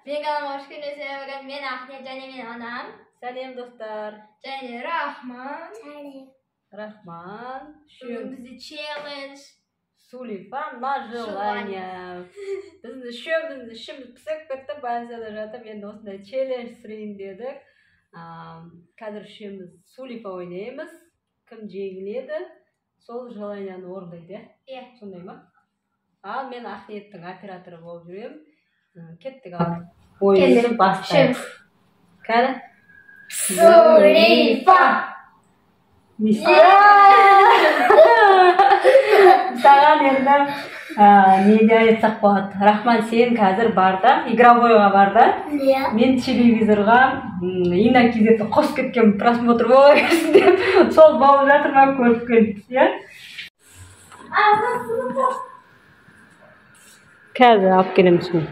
Benim kanalıma hoş geldiniz. Ben Ahmet, және менің анам. Сәлем достар. Және Рахман. Рахман. Бүгін бізде челлендж. Сулифан на желание. Біздің ішіміз пісіп кетті, больницада жатып, енді осындай челлендж сүрейін дедік. Қазір үшеуміз сулифа ойнаймыз. Кім жеңіледі, сол желанияны орындайды. Иә. Сондай ма? Ал мен Ахметтің операторы болып жүремін. Кеттік ал. Ойынды бастайық. Кәді? Сулифа! Саған енді неде айтсақ болады. Рахман, сен қазір барда, игровойға барда. Мен телевизорға инакизетті қосып кеткен просмотр бола берсін деп, сол болып жатыр ма көріп келді. Қазір алып келеміз мен.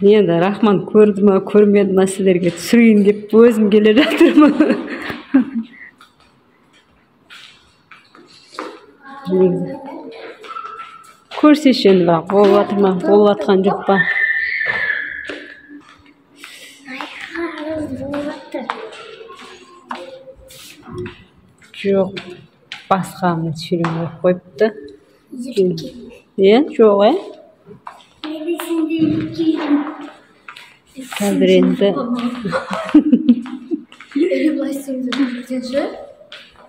Енді Рахман көрді ма, көрмеді ма сіздерге түсірейін деп өзім келе жатырмын. Көрсеші енді бірақ болып жатыр ма, болып жатқан жоқ па? Жоқ, басқамын түсірейін қойыпты. Жоқ, қазір енді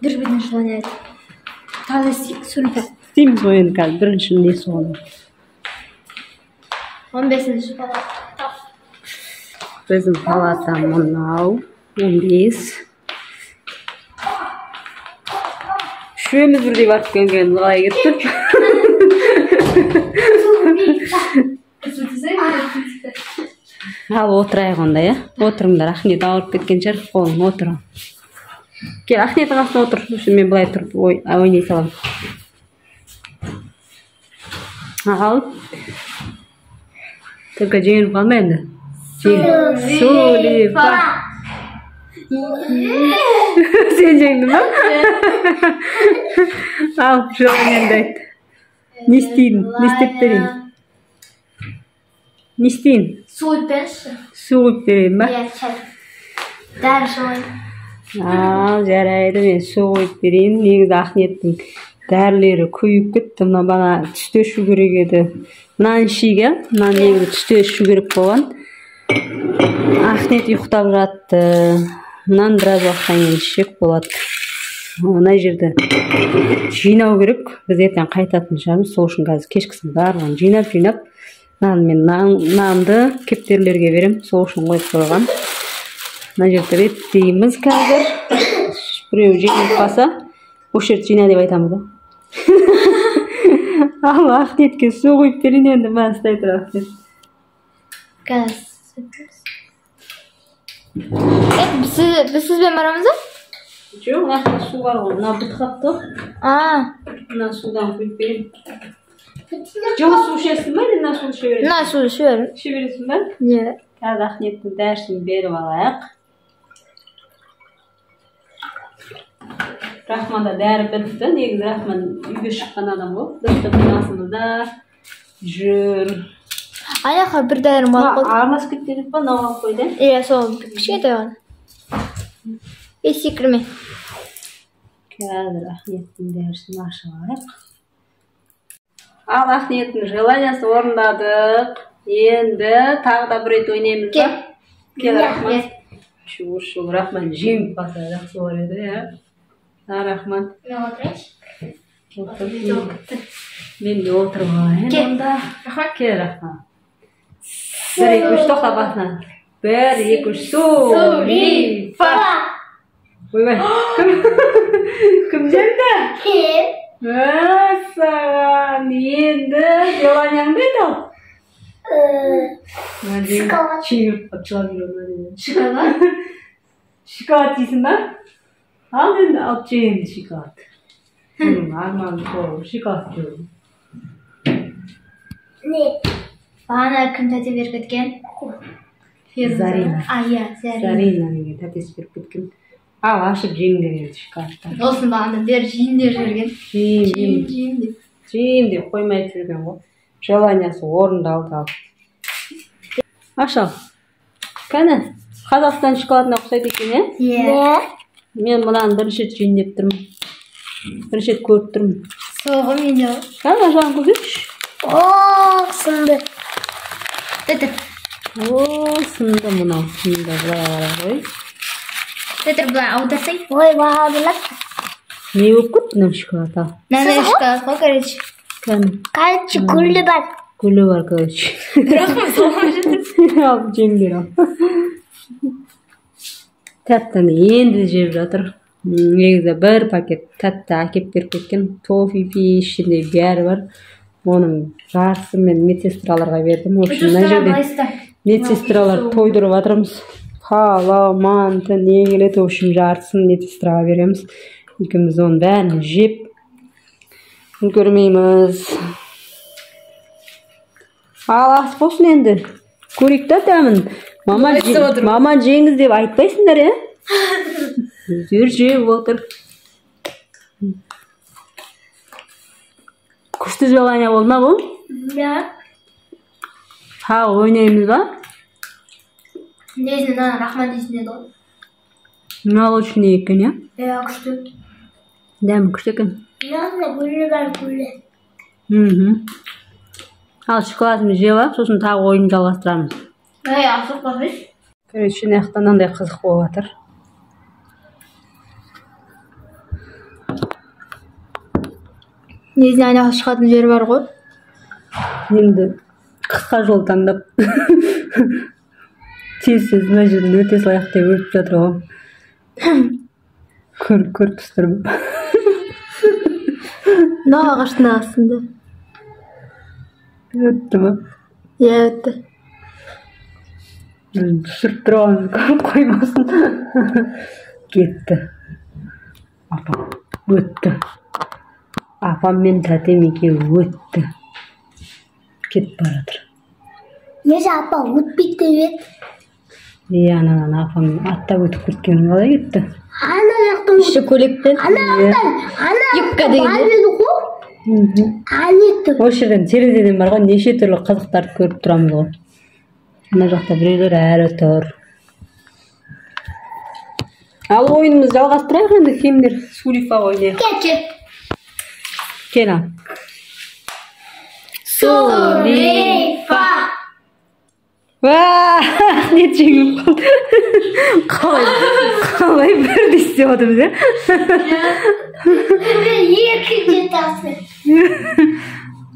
бір-біріне желание айтып. Тағы Сулифа. істейміз ғой енді қазір бірінші несі оны. 15-ші палата. Біздің палата мынау 15. Үшеуміз бірдей барып келген қалай кетті? Ал отырайық онда, иә? Отырыңдар, Ахмет ауырып кеткен шығар, қолың отыр. Кел, Ахметтің қасына отыр, мен былай тұрып ойнай салам. Ал. Только жеңіліп қалма енді. Сулифа. Сен жеңдің ба? Ал, желанияңды айт. Не істейін? Не істеп берейін? Не істейін? Су өтпеңізші. Су өтіп берейін ба? Иә, шәл. Дәрі жолайын. Ал, жарайды, мен су өтіп берейін. Негізі Ахметтің дәрілері көйіп кетті. Мына бана түсте ішу керек еді. Мынаны ішейік, мына негізі түсте ішу керек болған. Ахмет ұйықтап жатты. Мынаны біраз уақыттан кейін ішсек болады. Мына жерді жинау керек. Біз ертең қайтатын шығармыз. Сол үшін қазір кешкісін барлығын жинап. Мен нанды кептерлерге берем. Сол үшін қойып қойған. Мына жерді реттейміз қазір. Біреу жеңіліп қалса, осы жерді жина деп айтамыз да. Ал Ахметке су құйып берейін енді, мә ұстай тұр Ахмет. Қазір. Біз сізбен барамыз ба? Жоқ, мына су бар ғой, мына бұт қапты. Мына судан құйып берейін. Жылы су ішесің ба, мына су іше бересің? Мына су іше беремін. Іше бересің ба? Иә. Қазір Ахметтің дәрісін беріп алайық. Рахманда дәрі бітті. Негізі Рахман үйге шыққан адам ғой. Достық қасымызда жүр. Аяққа бір дәрім алып қойдым. Араласып кетпедік па, мынау алып қойды? Иә, сол кішкентай ғана. Секірме. Қазір Ахметтің дәрісін ашып алайық. Ал Ахметтің желаниясын орындадық. Енді тағы да бір рет ойнаймыз ба? Кел Рахман. Шул Рахман жеңіп қалса жақсы болар еді, иә? Рахман. Мен отырайыншы. Мен де отырып алайын. Кел Рахман. 1, 2, 3 тоқта басынан. 1, 2, 3 Сулифа. Ойбай. Кім жеңді? Саған енді желанияңды айт ал. Шоколад. Шоколад? Шоколад дейсің ба? Ал енді алып жейміз шоколад. Арман қол, шоколад жейміз. Не? Бана кім тәте беріп кеткен? Зарина. Иә, Зарина неге тәтесі беріп кеткен. Al ашып жеңдер енді шоколадты. Olsun bana der jiyim der жүрген. Жеймін деп. жеймін деп қоймай жүрген ғой. Желаниясы орындалды ал. Аш ал. Кәні, Қазақстан шоколадына ұқсайды екен, е? Иә. Мен мынаны бірінші рет жейін деп тұрмын. Бірінші рет көріп тұрмын. Соғы мен де. Кәні, жағын көрсетші. Сынды. Тетір. Сынды мынау, сынды. Былай қарай ғой. Тетір бұлай аударсай. Ой, баға біліп. Не болып көт мынау шоколад ал? Нәне шоколад қой, короче. Кәні. Короче, гүлі бар. Гүлі бар, короче. Рахмет, соған жетеді. Ал, жеңдер ал. Тәттіні енді жеп жатыр. Негізі бір пакет тәтті әкеп беріп кеткен. Тофифи ішінде бәрі бар. Оның жарысы мен медсестраларға бердім. Мына жерде медсестралар тойдырып жатырмыз. Палау, манты, не келеді, общем, жартысын медсестраға береміз. Екеуміз оның бәрін жеп үлгермейміз. Ал ас болсын енді. Көрейік та дәмін. Мама жеңіз деп айтпайсыңдар, е? Өздері жеп отыр. Күшті желания болды ма бұл? Иә. Тағы ойнаймыз ба? Несіне рахмат дейсін еді ғой. Молочный екен, е? Иә, күшті. Дәмі күшті екен. Яғында гүлі бар, гүлі. Ал шоколадымызды жеп алып, сосын тағы ойын жалғастырамыз. Асық бабыз. Короче, мынаяқта мынандай қызық болып жатыр. Несіне айнаға шығатын жері бар ғой. Енді қысқа жол таңдап тез мына жерден өте салайық деп өтіп жатыр ғой. Көріп тұстыр бұл. Мына ағаштың астында. Өтті ма? Иә, өтті. Түсіріп тұрғанымыз көріп қоймасын. Кетті. Апам өтті. Апам мен тәтем екеуі өтті. Кетіп баратыр. Неше апа өтпейді деп еді? Анан апам аттап өтіп кеткен қалай кетті? Ана жақтың іші көйлекпен. Ана юбка дегенде. Осы жерден терезеден бар ғой, неше түрлі қызықтарды көріп тұрамыз ғой. Ана жақта біреулер әрі тұр. Ал ойынымызды жалғастырайық енді, кемдер Сурифа ойнайық. Кел ал. Сурифа. Не жеңіп қалды. Қалай бірді істеп отырмыз, е? Екі жетасы.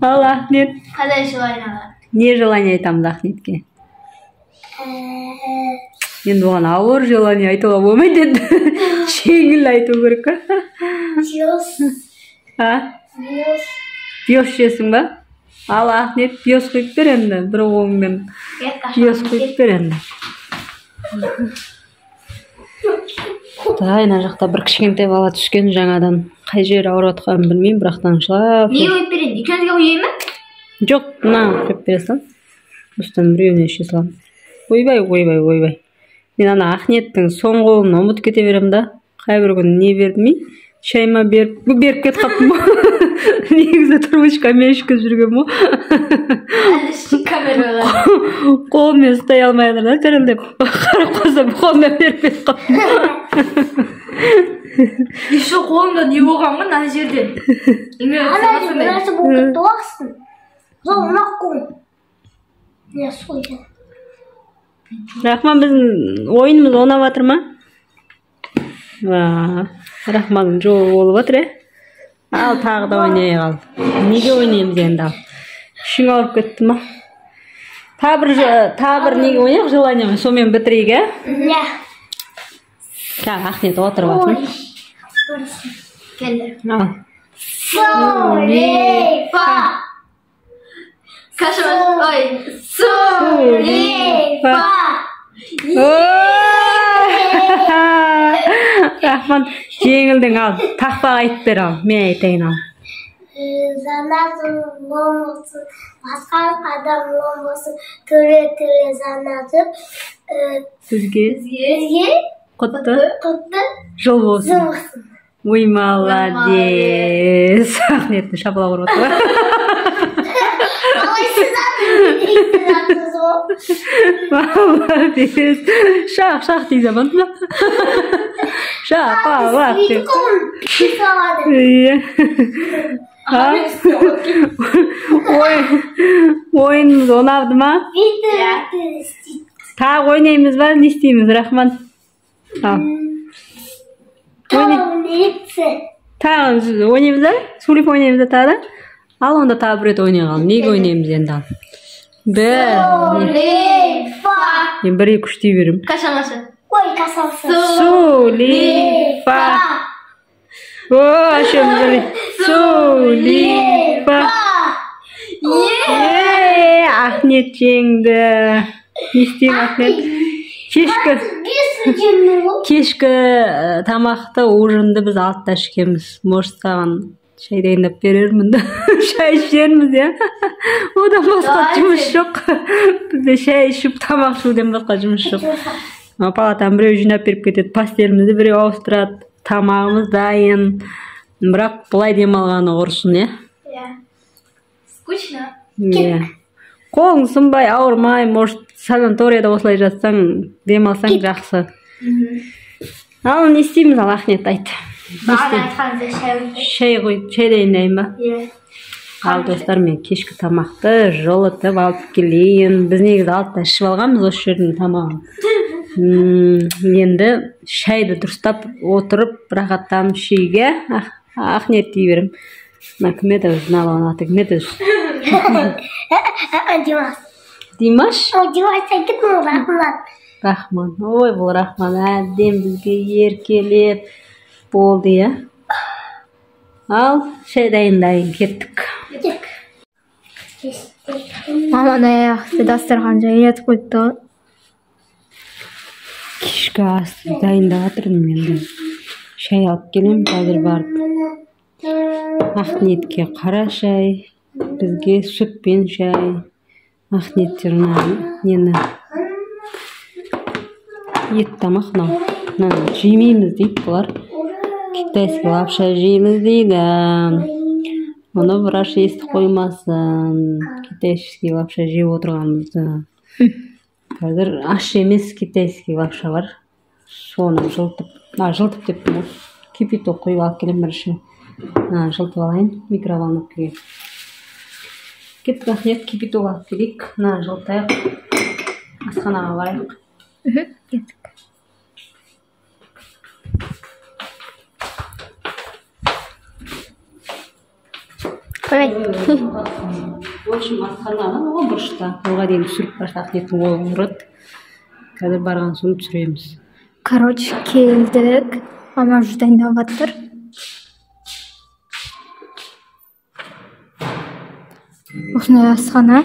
Ал Ахмет. Қадай желанияға? Не желание айтамыз Ахметке? Енді оған ауыр желание айтуға болмайды еді. Жеңіл айту керек. Пиос. Пиос жесің ба? Ал Ахмет пиос қойып бер енді. Бір оңмен пиос қойып бер енді. Ана жақта бір кішкентай бала түскен жаңадан. Қай жері ауыратқанын білмеймін, бірақтан жылап. Не қойып береді? Екеуіңізге қойайын ба? Жоқ, мына қойып бере салам. Осыдан біреуіне іше салам. Ойбай. Мен ана Ахметтің соңғы қолын ұмытып кете берем да. Қай бір күні не берді ме? Шайма беріп кет қаптым ма? Негізі турбочкамен ішкізіп жүрген ма? Әлі камераға. Қолымен ұстай алмай жатыр да, тірілдеп. Қарап қойсам, қолыммен беріп кет қаптым. Еще қолымда не болған ма, мына жерден? Ана нәрсе болып кетті уақытсын. Сол ұнақ қой. Не сойды. Рахман, біздің ойынымыз ойнап жатыр ма? Рахманның жолы болып жатыр, е? Ал тағы да ойнайық ал. Неге ойнаймыз енді ал? Ішің ауырып кетті ма? Тағы бір неге ойнайық желаниемен, сонымен бітірейік, е? Иә. Ахмет отырып жатыр. Келді. Ал. Сурифа. Kaşımız oy. Сурифа. Рахман, жеңілдің ал. Тақпақ айтып бер ал. Мен айтайын ал. Zanatın olmasın, başka adam olmasın, türe zanatı. Sizge? Құтты Құтты жыл болсын. жыл болсын. Ой, молодец. Рахметті шапалақ ұрып отыр. Қалай сіз атыңыз ғой? Молодец. Шақ дейді ма? Шапалақ деп. Иә. Ойынымыз ұнады ма? Тағы ойнаймыз ба? Не істейміз, Рахман? Тағы ойнаймыз ба? Сулип ойнаймыз ба тағы да? Ал онда тағы бір рет ойнай қалың. Неге ойнаймыз енді ал? Мен бір екі үш дей берем. Қашамашы. Ой, қасамсы. Сулипа. Сулипа. Ахмет жеңді. Не істеймін, Ахмет? Кешкі тамақты, ужинді біз алтыда ішкенбіз. Может, саған шай дайындап берермін. Шай ішерміз, иә? Одан басқа жұмыс жоқ. Бізде шай ішіп, тамақ ішуден басқа жұмыс жоқ. Палатаны біреу жинап беріп кетеді, пастелімізді біреу ауыстырады, тамағымыз дайын. Бірақ бұлай демалғаны ұрсын, иә? Скучно. Қолың сынбай, ауырмай, может, санаторияда осылай жатсаң, демалсаң жақсы. Ал не істейміз, ал Ахмет айт. Шай дайындайын ба? Ал достар, мен кешкі тамақты жылытып алып келейін. Біз негізі алтыда ішіп алғанбыз осы жердің тамағын. Енді шайды дұрыстап отырып, рахаттанып ішуге Ахмет дей берем. Кім еді өзін алған аты, кім еді өзі? Димаш. Димаш? Димаш айтып мұң Рахман. Рахман. Ой, бұл Рахман әдем бізге еркелеп болды, иә? Ал, шай дайындайын, кеттік. Маман аяқты дастархан жайнатып қойды. Кешкі асты дайындап жатырмын енді. Шай алып келем, қазір барып. Ахметке қара шай, бізге сүтпен шай. Ахметтер нені ет тамақ жемейміз дейді бұлар. Китайский лапша жейміз дейді. Оны враж ести қоймасын. Китайский лапша жеп отырғанымызды. Қазір аш емес китайский лапша бар. Соны жылтып деппін. Кипяток құйып алып келем бірінші. Жылтып алайын микроволновкаға. Кеттік, Ахмет, кипяток алып келейік. Жылтайық. Асханаға барайық. Кеттік. Қоймай. В общем, асханаға оған бұрышта. Оға дейін түсіріп барса Ахметтің ойын ұрады. Қазір барған соң түсіреміз. Короче, келдік. Мама жүз дайындап жатыр. Осындай асхана.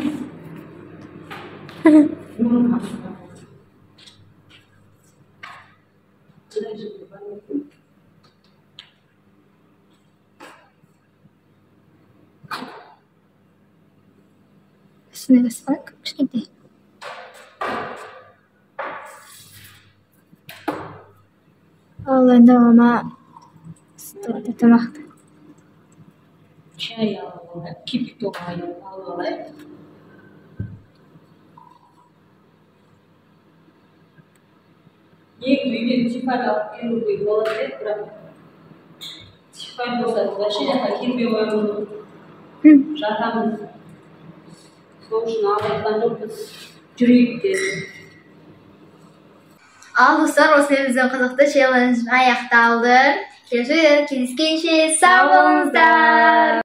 Осындай асхана кішкентай. Ал енді мама столда тамақты. Чай алып алайық, кипяток алып алайық. Негізі үйден типар алып келуге болады еді, бірақ типар болса, вообще жаққа келмей қоямыз. Жатамыз. Сол үшін алып айтқан жоқпыз. Жүрейік деді. Ал достар, осылай біздің қызықты челлендж аяқталды. Кездескенше сау болыңыздар.